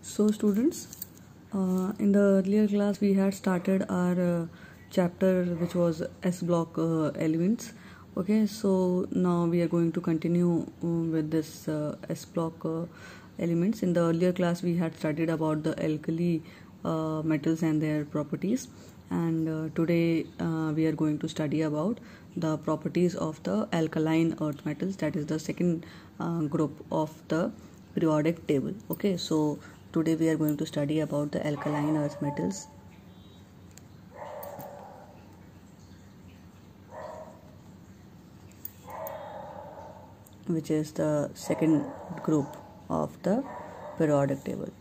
So students, in the earlier class we had started our chapter which was S block elements. Okay, so now we are going to continue with this S block elements. In the earlier class we had studied about the alkali metals and their properties, and today we are going to study about the properties of the alkaline earth metals, that is the second group of the periodic table. Okay, so today we are going to study about the alkaline earth metals. Which is the second group of the periodic table.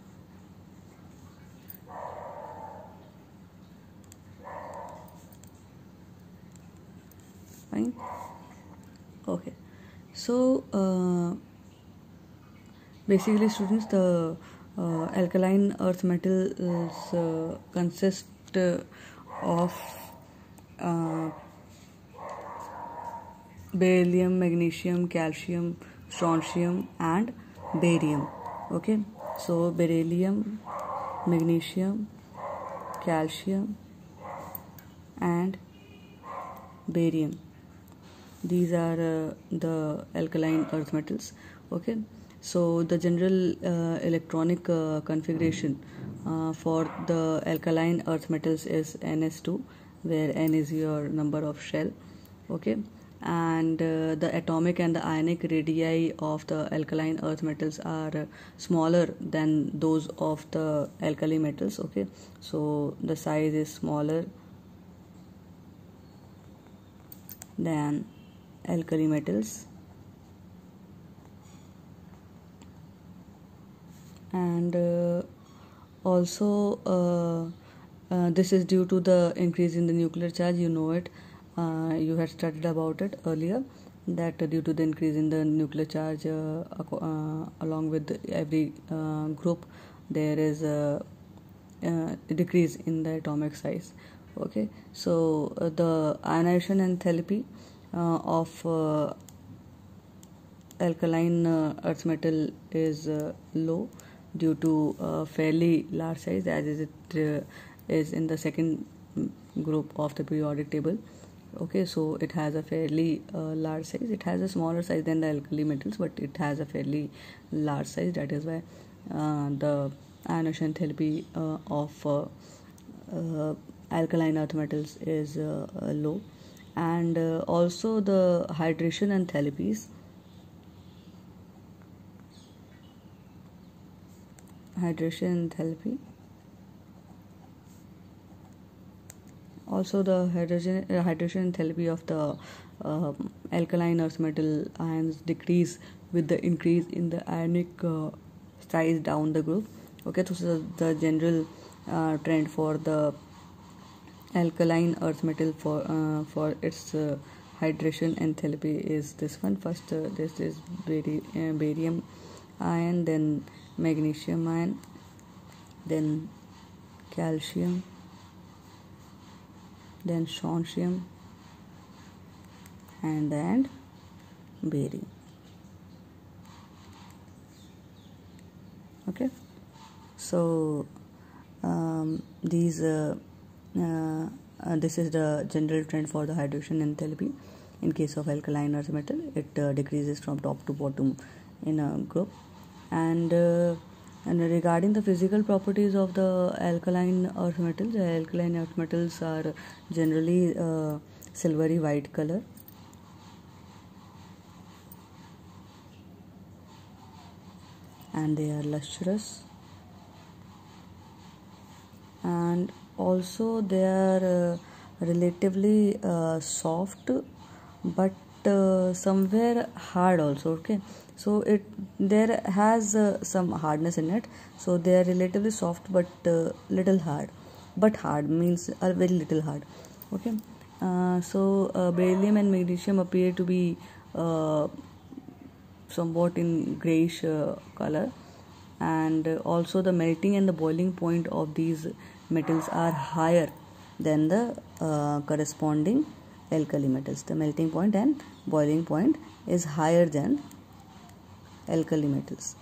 Fine. Okay. So basically students, the alkaline earth metals consist of beryllium, magnesium, calcium, strontium and barium. Okay, so beryllium, magnesium, calcium and barium, these are the alkaline earth metals. Okay, so the general electronic configuration for the alkaline earth metals is Ns2, where N is your number of shell. Okay, and the atomic and the ionic radii of the alkaline earth metals are smaller than those of the alkali metals. Okay, so the size is smaller than alkali metals, and also this is due to the increase in the nuclear charge. You know it, you had studied about it earlier, that due to the increase in the nuclear charge along with every group there is a decrease in the atomic size. Okay, so the ionization enthalpy of alkaline earth metal is low due to fairly large size, as it is in the second group of the periodic table. Okay, so it has a fairly large size. It has a smaller size than the alkali metals, but it has a fairly large size. That is why the ionization enthalpy of alkaline earth metals is low, and also the hydration enthalpies. Hydration enthalpy. Also, the hydration enthalpy of the alkaline earth metal ions decrease with the increase in the ionic size down the group. Okay, so the general trend for the alkaline earth metal for its hydration enthalpy is this one. First, this is barium ion, then magnesium ion, then calcium, then strontium, and then barium. Okay, so this is the general trend for the hydration enthalpy. In case of alkaline earth metal, it decreases from top to bottom in a group. And regarding the physical properties of the alkaline earth metals, the alkaline earth metals are generally silvery white color, and they are lustrous, and also they are relatively soft, but somewhere hard also. Okay, so there has some hardness in it, so they are relatively soft but little hard. But hard means very little hard. Okay, so beryllium and magnesium appear to be somewhat in grayish color, and also the melting and the boiling point of these metals are higher than the corresponding alkali metals. The melting point and boiling point is higher than alkali metals.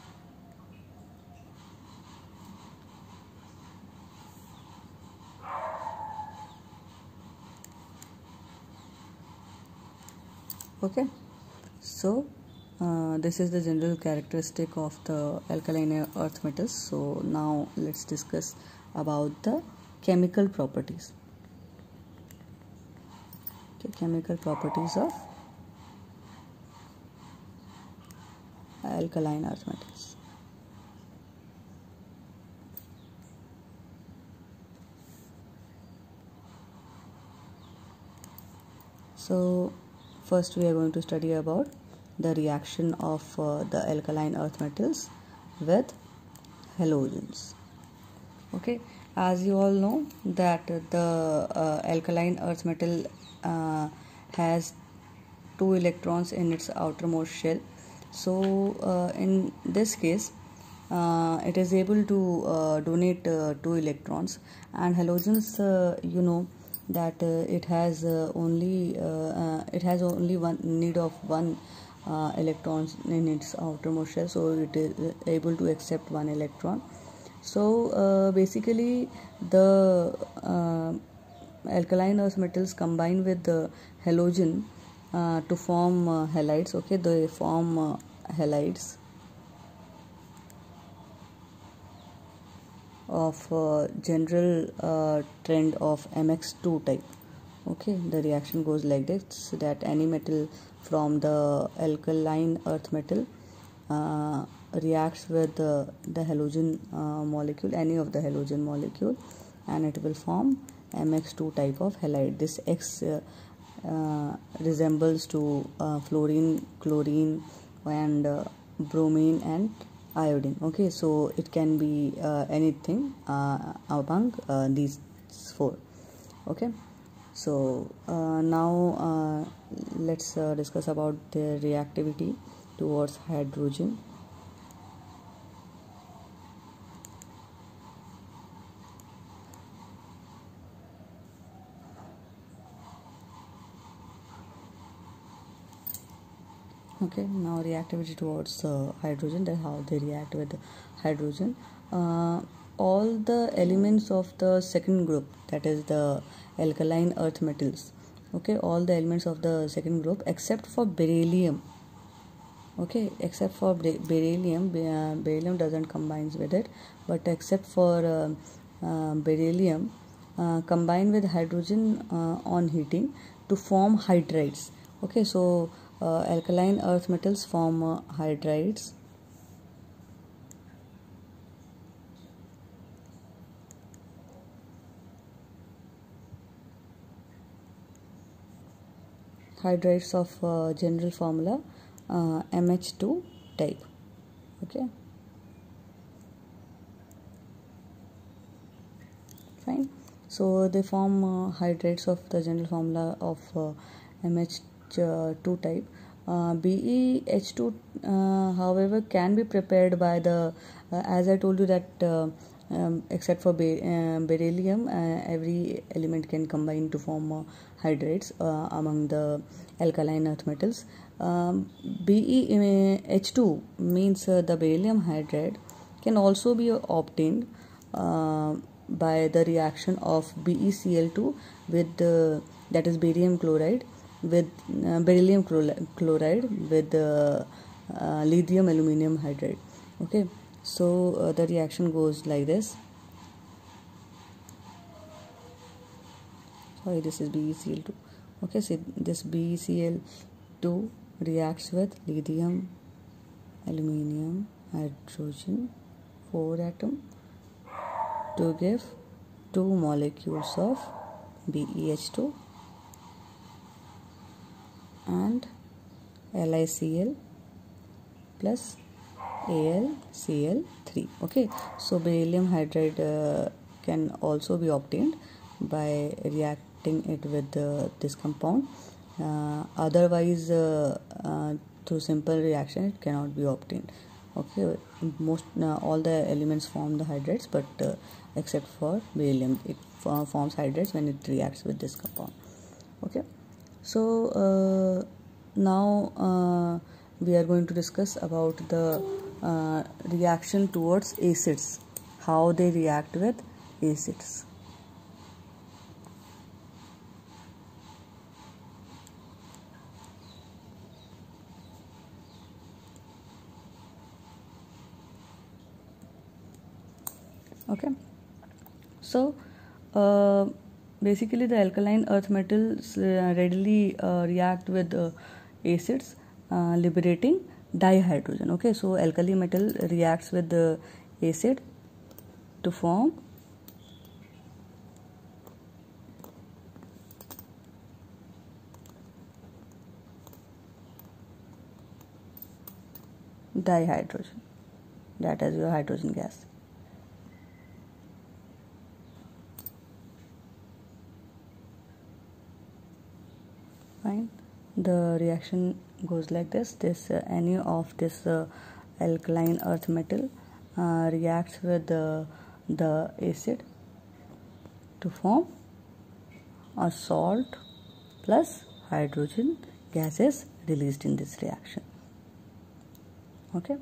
Okay, so this is the general characteristic of the alkaline earth metals. So now let's discuss about the chemical properties. Okay, chemical properties of alkaline earth metals. So first we are going to study about the reaction of the alkaline earth metals with halogens. Okay, as you all know that the alkaline earth metal has 2 electrons in its outermost shell. So in this case it is able to donate 2 electrons, and halogens you know that it has only one need of 1 electrons in its outermost shell, so it is able to accept 1 electron. So basically the alkaline earth metals combine with the halogen to form halides. Okay, they form halides of general trend of MX2 type. Okay, the reaction goes like this, that any metal from the alkaline earth metal reacts with the halogen molecule, any of the halogen molecule, and it will form MX2 type of halide. This X resembles to fluorine, chlorine, and bromine and iodine. Okay, so it can be anything among these 4. Okay, so now let's discuss about their reactivity towards hydrogen. Okay, now reactivity towards hydrogen, that how they react with hydrogen. All the elements of the second group, that is the alkaline earth metals, okay, all the elements of the second group except for beryllium. Okay, except for beryllium, beryllium doesn't combine with it, but except for beryllium combine with hydrogen on heating to form hydrides. Okay, so alkaline earth metals form hydrides. Hydrides of general formula MH2 type. Okay, fine. So they form hydrides of the general formula of MH2 type. BeH2 however can be prepared by the as I told you that except for beryllium, every element can combine to form hydrides among the alkaline earth metals. BeH2 means the beryllium hydride can also be obtained by the reaction of BeCl2 with that is barium chloride with beryllium chloride with lithium aluminum hydride. Okay, so the reaction goes like this. Sorry, this is BeCl2. Okay, so this BeCl2 reacts with lithium aluminum hydrogen 4 atom to give 2 molecules of BeH2 and LiCl plus AlCl3. Okay, so beryllium hydride can also be obtained by reacting it with this compound. Otherwise through simple reaction it cannot be obtained. Okay, most all the elements form the hydrides, but except for beryllium, it forms hydrides when it reacts with this compound. Okay, so now we are going to discuss about the reaction towards acids, how they react with acids. Okay, so basically the alkaline earth metals readily react with acids, liberating dihydrogen. Okay, so alkali metal reacts with the acid to form dihydrogen, that is your hydrogen gas. Fine, the reaction goes like this. Any of this alkaline earth metal reacts with the acid to form a salt plus hydrogen gas is released in this reaction. Okay.